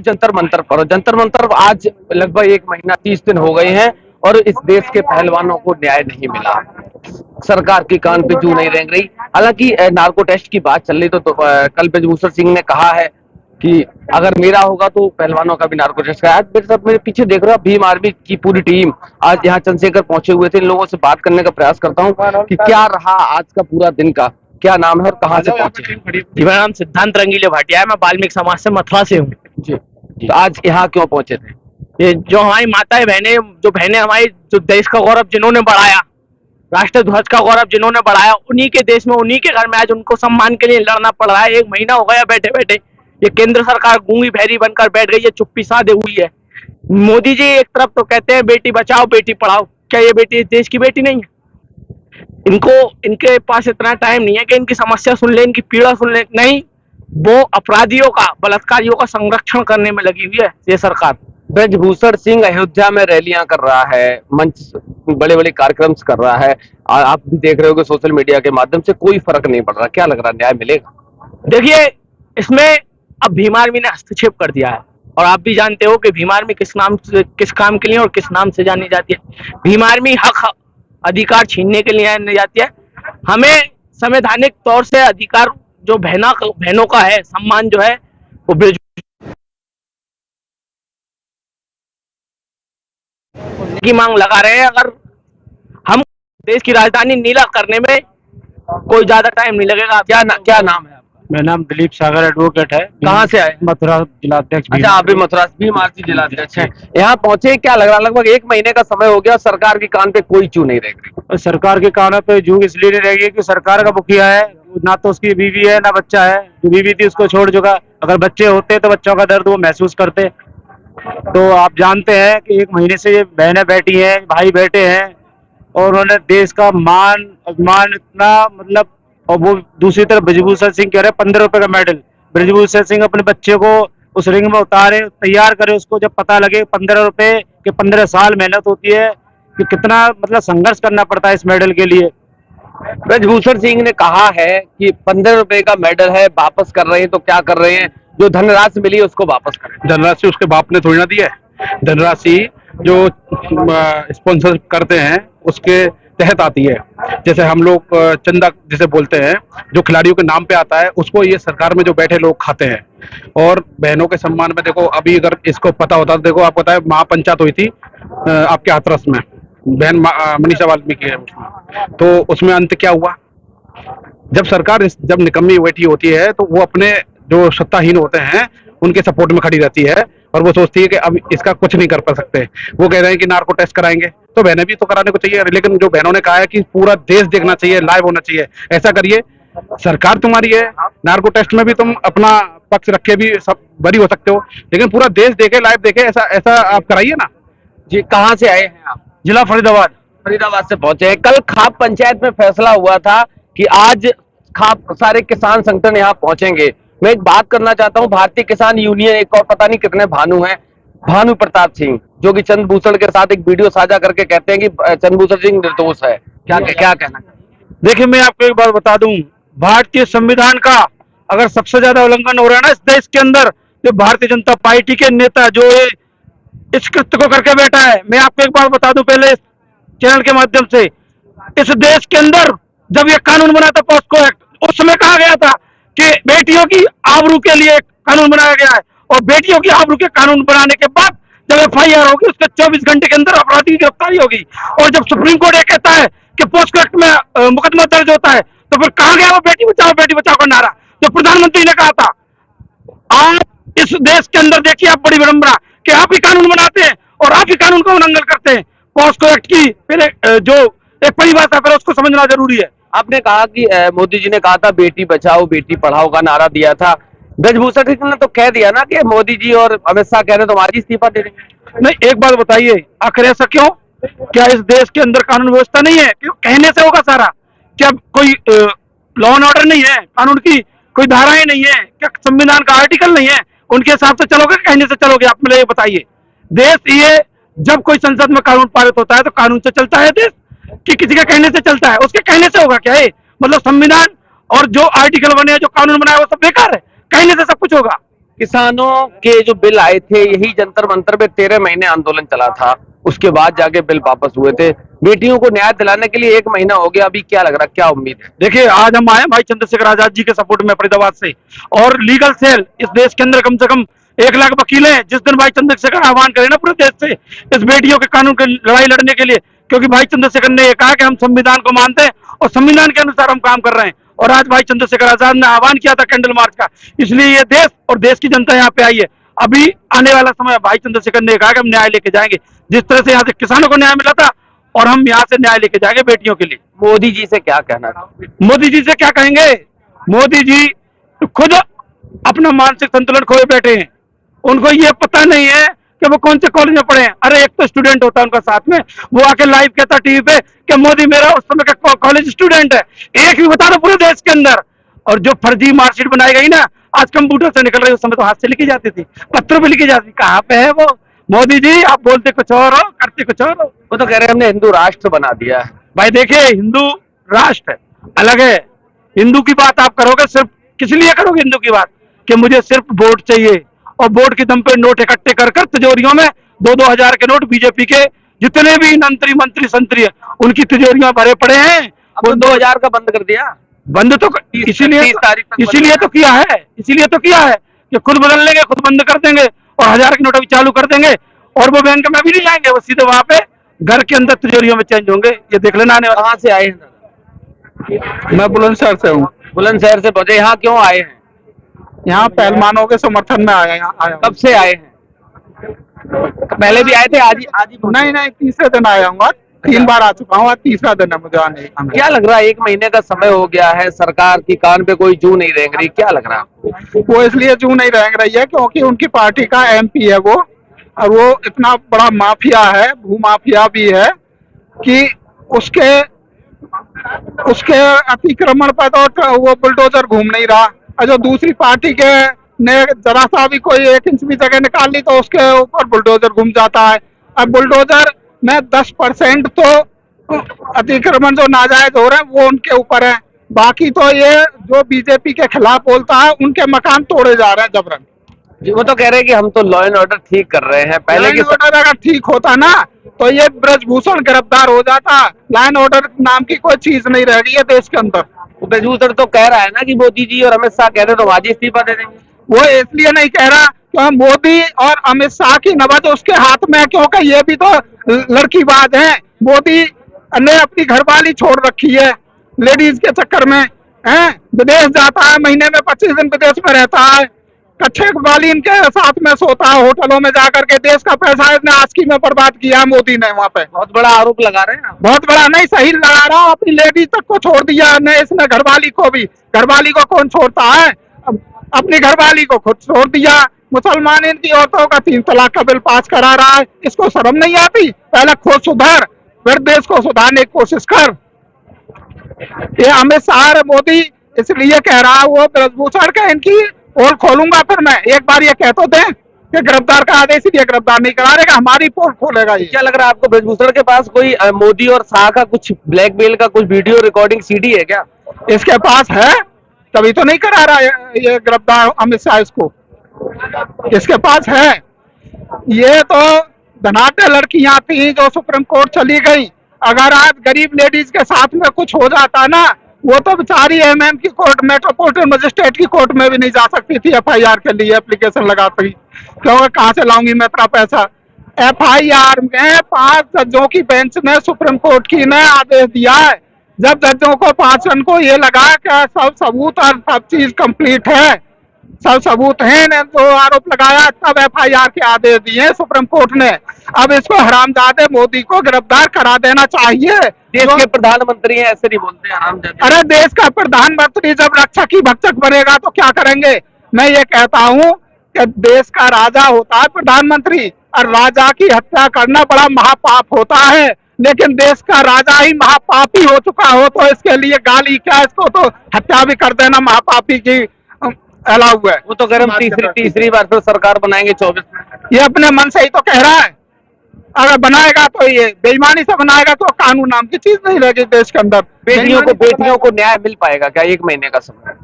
जंतर मंतर पर जंतर मंतर आज लगभग 1 महीना 30 दिन हो गए हैं और इस देश के पहलवानों को न्याय नहीं मिला। सरकार की कान पे जू नहीं रेंग रही। हालांकि नार्को टेस्ट की बात चल रही तो कल ब्रजभूषण सिंह ने कहा है कि अगर मेरा होगा तो पहलवानों का भी नार्को टेस्ट कराया। आज मेरे पीछे देख रहे हो, भीम आर्मी की पूरी टीम आज यहाँ चंद्रशेखर पहुंचे हुए थे। इन लोगों से बात करने का प्रयास करता हूँ कि क्या रहा आज का पूरा दिन का, क्या नाम है और कहाँ से पहुंचे। जी, मेरा नाम सिद्धांत रंगीले भाटिया है। मैं वाल्मीकि समाज से मथुरा से हूँ। जी, तो आज यहाँ क्यों पहुंचे थे? ये जो हमारी माताएं बहनें, जो बहनें हमारी, जो देश का गौरव जिन्होंने बढ़ाया, राष्ट्र ध्वज का गौरव जिन्होंने बढ़ाया, उन्हीं के देश में, उन्हीं के घर में आज उनको सम्मान के लिए लड़ना पड़ रहा है। 1 महीना हो गया बैठे बैठे। ये केंद्र सरकार गूंगी बहरी बनकर बैठ गई है, चुप्पी साधे हुई है। मोदी जी एक तरफ तो कहते हैं बेटी बचाओ बेटी पढ़ाओ, क्या ये बेटी इस देश की बेटी नहीं है? इनके पास इतना टाइम नहीं है कि इनकी समस्या सुन ले, इनकी पीड़ा सुन ले। नहीं, वो अपराधियों का, बलात्कारियों का संरक्षण करने में लगी हुई है ये सरकार। ब्रजभूषण सिंह अयोध्या में रैलियां कर रहा है, मंच बड़े बड़े कार्यक्रम कर रहा है, आप भी देख रहे हो कि सोशल मीडिया के माध्यम से कोई फर्क नहीं पड़ रहा। क्या लग रहा है, न्याय मिलेगा? देखिए, इसमें अब भीम आर्मी ने हस्तक्षेप कर दिया है और आप भी जानते हो कि भीम आर्मी किस नाम से, किस काम के लिए और किस नाम से जानी जाती है। भीम आर्मी हक अधिकार छीनने के लिए जानी जाती है। हमें संवैधानिक तौर से अधिकार जो बहनों का है, सम्मान जो है वो की मांग लगा रहे हैं। अगर हम देश की राजधानी नीला करने में कोई ज्यादा टाइम नहीं लगेगा। क्या नाम है आपका? मेरा नाम दिलीप सागर एडवोकेट है। कहाँ से आए? मथुरा जिलाध्यक्ष। अच्छा, आप भी मथुरा भीम आरती जिलाध्यक्ष हैं। यहाँ पहुंचे, क्या लग रहा है? लगभग 1 महीने का समय हो गया, सरकार की कान पे कोई चू नहीं रेंग रही। सरकार के कानों पे जू इसलिए नहीं रहेगी कि सरकार का मुखिया है, ना तो उसकी बीवी है ना बच्चा है। जो बीवी थी उसको छोड़ चुका। अगर बच्चे होते तो बच्चों का दर्द वो महसूस करते। तो आप जानते हैं कि 1 महीने से ये बहनें बैठी हैं, भाई बैठे हैं और उन्होंने देश का मान अभिमान इतना, मतलब, और वो दूसरी तरफ ब्रजभूषण सिंह कह रहे हैं 15 रुपए का मेडल। ब्रजभूषण सिंह अपने बच्चे को उस रिंग में उतारे, तैयार करे, उसको जब पता लगे 15 रुपए के 15 साल मेहनत होती है कि कितना, मतलब, संघर्ष करना पड़ता है इस मेडल के लिए। ब्रजभूषण सिंह ने कहा है कि 15 रुपए का मेडल है, वापस कर रहे हैं तो क्या कर रहे हैं, जो धनराशि मिली उसको वापस करें। धनराशि उसके बाप ने थोड़ी ना दी है। धनराशि जो स्पॉन्सर करते हैं उसके तहत आती है। जैसे हम लोग चंदा जिसे बोलते हैं, जो खिलाड़ियों के नाम पे आता है, उसको ये सरकार में जो बैठे लोग खाते हैं। और बहनों के सम्मान में देखो, अभी अगर इसको पता होता तो देखो, आपको पता है महापंचायत हुई थी आपके हाथरस में, बहन मनीषा वाल्मीकि है उसमें, तो उसमें अंत क्या हुआ? जब सरकार जब निकम्मी बैठी होती है तो वो अपने जो सत्ताहीन होते हैं उनके सपोर्ट में खड़ी रहती है और वो सोचती है कि अब इसका कुछ नहीं कर पा सकते। वो कह रहे हैं कि नार्को टेस्ट कराएंगे, तो बहनें भी तो कराने को चाहिए। लेकिन जो बहनों ने कहा है कि पूरा देश देखना चाहिए, लाइव होना चाहिए, ऐसा करिए। सरकार तुम्हारी है, नार्को टेस्ट में भी तुम अपना पक्ष रखे भी सब बरी हो सकते हो, लेकिन पूरा देश देखे, लाइव देखे, ऐसा आप कराइए ना। जी, कहाँ से आए हैं आप? जिला फरीदाबाद। फरीदाबाद से पहुंचे हैं। कल खाप पंचायत में फैसला हुआ था कि आज खाप सारे किसान संगठन यहाँ पहुंचेंगे। मैं एक बात करना चाहता हूँ, भारतीय किसान यूनियन, एक और पता नहीं कितने भानु हैं, भानु प्रताप सिंह, जो कि चंद्रभूषण के साथ एक वीडियो साझा करके कहते हैं कि चंद्रभूषण सिंह निर्दोष है। क्या कहना? देखिए, मैं आपको एक बात बता दूं, भारतीय संविधान का अगर सबसे ज्यादा उल्लंघन हो रहा है ना इस देश के अंदर, तो भारतीय जनता पार्टी के नेता जो इस कृत्य को करके बैठा है। मैं आपको एक बात बता दूं पहले इस चैनल के माध्यम से, इस देश के अंदर जब ये कानून बना था पॉस्को एक्ट, उस समय कहा गया था कि बेटियों की आबरू के लिए कानून बनाया गया है, और बेटियों की आबरू के कानून बनाने के बाद जब FIR होगी उसके 24 घंटे के अंदर अपराधी की गिरफ्तारी होगी। और जब सुप्रीम कोर्ट ये कहता है कि पॉस्को एक्ट में मुकदमा दर्ज होता है, तो फिर कहा गया वो बेटी बचाओ का नारा जो प्रधानमंत्री ने कहा था। आप इस देश के अंदर देखिए, आप बड़ी विडंबना कि आप ही कानून बनाते हैं और आप ही कानून का उल्लंघन करते हैं। पॉस्को एक्ट की पहले जो एक परिभाषा है उसको समझना जरूरी है। आपने कहा कि मोदी जी ने कहा था बेटी बचाओ बेटी पढ़ाओ का नारा दिया था। ब्रजभूषण सिंह ने तो कह दिया ना कि मोदी जी और अमित शाह कह रहे हैं तुम्हारी इस्तीफा दे देंगे। नहीं, एक बात बताइए, आखिर ऐसा क्यों? क्या इस देश के अंदर कानून व्यवस्था नहीं है? क्यों कहने से होगा सारा? क्या कोई लॉ एंड ऑर्डर नहीं है? कानून की कोई धाराएं नहीं है? क्या संविधान का आर्टिकल नहीं है? उनके हिसाब से चलोगे, कहने से चलोगे? आप मुझे ये बताइए। देश ये जब कोई संसद में कानून पारित होता है तो कानून से चलता है देश, कि किसी के कहने से चलता है? उसके कहने से होगा क्या है? मतलब संविधान और जो आर्टिकल बने हैं, जो कानून बनाया, वो सब बेकार है? कहने से सब कुछ होगा? किसानों के जो बिल आए थे, यही जंतर मंतर पे 13 महीने आंदोलन चला था, उसके बाद जाके बिल वापस हुए थे। बेटियों को न्याय दिलाने के लिए 1 महीना हो गया, अभी क्या लग रहा है, क्या उम्मीद है? देखिए, आज हम आए हैं भाई चंद्रशेखर आजाद जी के सपोर्ट में फरीदाबाद से, और लीगल सेल इस देश के अंदर कम से कम 1 लाख वकील हैं। जिस दिन भाई चंद्रशेखर आह्वान करें ना पूरे देश से इस बेटियों के कानून की लड़ाई लड़ने के लिए, क्योंकि भाई चंद्रशेखर ने ये कहा कि हम संविधान को मानते हैं और संविधान के अनुसार हम काम कर रहे हैं। और आज भाई चंद्रशेखर आजाद ने आह्वान किया था कैंडल मार्च का, इसलिए ये देश और देश की जनता यहाँ पे आई है। अभी आने वाला समय भाई चंद्रशेखर ने कहा कि हम न्याय लेके जाएंगे, जिस तरह से यहाँ से किसानों को न्याय मिला था, और हम यहाँ से न्याय लेके जाएंगे बेटियों के लिए। मोदी जी से क्या कहना है? मोदी जी से क्या कहेंगे? मोदी जी खुद अपना मानसिक संतुलन खोए बैठे हैं। उनको ये पता नहीं है कि वो कौन से कॉलेज में पढ़े हैं। अरे एक तो स्टूडेंट होता है उनका साथ में, वो आके लाइव कहता टीवी पे कि मोदी मेरा उस समय का कॉलेज स्टूडेंट है। एक भी बता दो पूरे देश के अंदर। और जो फर्जी मार्कशीट बनाई गई ना, आज कंप्यूटर से निकल रही, उस समय तो हाथ से लिखी जाती थी, पत्र पे लिखी जाती। कहाँ पे है वो मोदी जी? आप बोलते कुछ और हो, करते कुछ और हो। वो तो कह रहे हैं हमने हिंदू राष्ट्र बना दिया है। भाई देखिए, हिंदू राष्ट्र अलग है। हिंदू की बात आप करोगे सिर्फ किस लिए करोगे हिंदू की बात? कि मुझे सिर्फ वोट चाहिए, और वोट के दम पे नोट इकट्ठे कर कर तिजोरियों में 2-2 हजार के नोट बीजेपी के जितने भी मंत्री संतरी है उनकी तिजोरियां भरे पड़े हैं। अब तो 2000 का बंद कर दिया। बंद तो इसीलिए तो किया है, इसीलिए तो किया है कि खुद बदल लेंगे, खुद बंद कर देंगे, और 1000 के नोट अभी चालू कर देंगे, और वो बैंक में भी नहीं जाएंगे, वो सीधे वहां पे घर के अंदर तिजोरियों में चेंज होंगे। ये देख लेना आने वाला। कहाँ से आए हैं? मैं बुलंदशहर से हूँ। बुलंदशहर से पहुंचे, यहाँ क्यों आए हैं? यहाँ पहलवानों के समर्थन में आया। कब से आए हैं? पहले भी आए थे, आज ही नहीं, तीसरे दिन आया हूँ। 3 बार आ चुका हूँ, आज तीसरा दिन है मुझे आने का। क्या लग रहा है, 1 महीने का समय हो गया है, सरकार की कान पे कोई जू नहीं रेंग रही, क्या लग रहा है? वो इसलिए जू नहीं रेंग रही है क्योंकि उनकी पार्टी का MP है वो, और वो इतना बड़ा माफिया है, भूमाफिया भी है, कि उसके अतिक्रमण पर तो वो बुलडोजर घूम नहीं रहा। और जो दूसरी पार्टी के ने जरा सा भी कोई 1 इंच भी जगह निकाल ली तो उसके ऊपर बुलडोजर घूम जाता है। अब बुलडोजर में 10% तो अतिक्रमण जो नाजायज हो रहे हैं वो उनके ऊपर है, बाकी तो ये जो बीजेपी के खिलाफ बोलता है उनके मकान तोड़े जा रहे हैं जबरन। वो तो कह रहे हैं कि हम तो लॉ एंड ऑर्डर ठीक कर रहे हैं। पहले की ऑर्डर अगर ठीक होता ना तो ये ब्रजभूषण गिरफ्तार हो जाता। लॉ ऑर्डर नाम की कोई चीज नहीं रह गई है देश के अंदर। ब्रजभूषण तो कह रहा है ना कि मोदी जी और अमित शाह कहते तो आज ही इस्तीफा दे देंगे। वो इसलिए नहीं कह रहा क्योंकि मोदी और अमित शाह की नब्ज उसके हाथ में है, क्योंकि ये भी तो लड़कीबाज है। मोदी ने अपनी घरवाली छोड़ रखी है लेडीज के चक्कर में, हैं? विदेश जाता है, महीने में 25 दिन विदेश में रहता है, कच्छे वाली इनके साथ में सोता है होटलों में जाकर के। देश का पैसा इसने आस्की में बर्बाद किया मोदी ने वहाँ पे। बहुत बड़ा आरोप लगा रहे हैं। बहुत बड़ा नहीं, सही लगा रहा। अपनी लेडीज तक को छोड़ दिया ने इसने, घरवाली को भी। घरवाली को कौन छोड़ता है? अपनी घरवाली को खुद छोड़ दिया। मुसलमान इनकी औरतों का 3 तलाक का बिल पास करा रहा है। इसको शर्म नहीं आती? पहले खुद सुधर, फिर देश को सुधारने की कोशिश कर। ये अमित शाह मोदी इसलिए कह रहा है वो ब्रजभूषण का इनकी पोल खोलूंगा। फिर मैं एक बार ये कह तो दें कि गिरफ्तार करा दे, इसलिए गिरफ्तार नहीं करा देगा, हमारी पोल खोलेगा ये। क्या लग रहा है आपको, ब्रजभूषण के पास कोई मोदी और शाह का कुछ ब्लैकमेल का कुछ वीडियो रिकॉर्डिंग CD है क्या? इसके पास है, तभी तो नहीं करा रहा ये गिरफ्तार अमित शाह इसको। इसके पास है। ये तो धनाढ्य लड़कियां थी जो सुप्रीम कोर्ट चली गई। अगर आज गरीब लेडीज के साथ में कुछ हो जाता ना, वो तो बेचारी MM की कोर्ट, मेट्रोपॉलिटन मजिस्ट्रेट की कोर्ट में भी नहीं जा सकती थी FIR के लिए एप्लीकेशन लगाती, क्योंकि कहाँ से लाऊंगी मैं इतना पैसा। FIR में 5 जजों की बेंच ने, सुप्रीम कोर्ट की ने आदेश दिया है। जब जजों को 5 जन को ये लगा कि सब सबूत और सब चीज कंप्लीट है, सब सबूत हैं ने जो आरोप लगाया, तब FIR के आदेश दिए सुप्रीम कोर्ट ने। अब इसको हरामजादे मोदी को गिरफ्तार करा देना चाहिए। देश के प्रधानमंत्री हैं, ऐसे नहीं बोलते हरामजादे। अरे देश का प्रधानमंत्री जब रक्षक ही भक्षक बनेगा तो क्या करेंगे? मैं ये कहता हूँ कि देश का राजा होता है प्रधानमंत्री, और राजा की हत्या करना बड़ा महापाप होता है। लेकिन देश का राजा ही महापापी हो चुका हो तो इसके लिए गाली क्या? इसको तो हत्या भी कर देना महापापी की अलाउ हुआ है। वो तो कह रहे हम तीसरी बार फिर सरकार बनाएंगे 24 में। ये अपने मन से ही तो कह रहा है। अगर बनाएगा तो ये बेईमानी से बनाएगा तो कानून नाम की चीज नहीं रहेगी देश के अंदर। बेटियों को न्याय मिल पाएगा क्या 1 महीने का समय?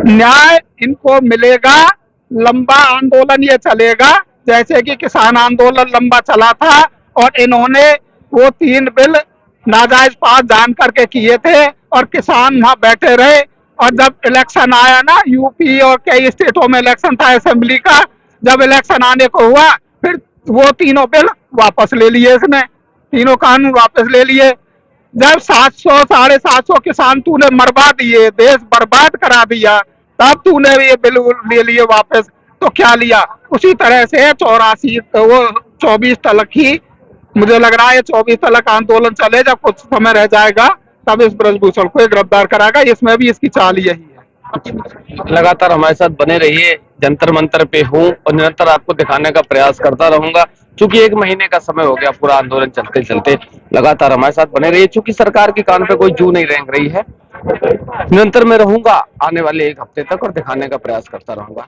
न्याय इनको मिलेगा लंबा आंदोलन ये चलेगा, जैसे कि किसान आंदोलन लंबा चला था और इन्होंने वो 3 बिल नाजायज पास जान करके किए थे और किसान वहां बैठे रहे। और जब इलेक्शन आया ना, यूपी और कई स्टेटों में इलेक्शन था असेंबली का, जब इलेक्शन आने को हुआ फिर वो तीनों बिल वापस ले लिए, इसने तीनों कानून वापस ले लिए। जब 700 750 किसान तूने मरवा दिए, देश बर्बाद करा दिया, तब तूने ये बिल ले लिए वापस। तो क्या लिया? उसी तरह से 84 वो 24 तलक ही, मुझे लग रहा है 24 तलक आंदोलन चले, जब कुछ समय रह जाएगा तब इस ब्रजभूषण को गिरफ्तार कराएगा। इसमें भी इसकी चाल यही है। लगातार हमारे साथ बने रहिए, जंतर मंतर पे हूँ और निरंतर आपको दिखाने का प्रयास करता रहूंगा। चूंकि 1 महीने का समय हो गया पूरा आंदोलन चलते चलते, लगातार हमारे साथ बने रहिए। चूंकि सरकार के कान पे कोई जू नहीं रेंग रही है, निरंतर मैं रहूंगा आने वाले 1 हफ्ते तक और दिखाने का प्रयास करता रहूंगा।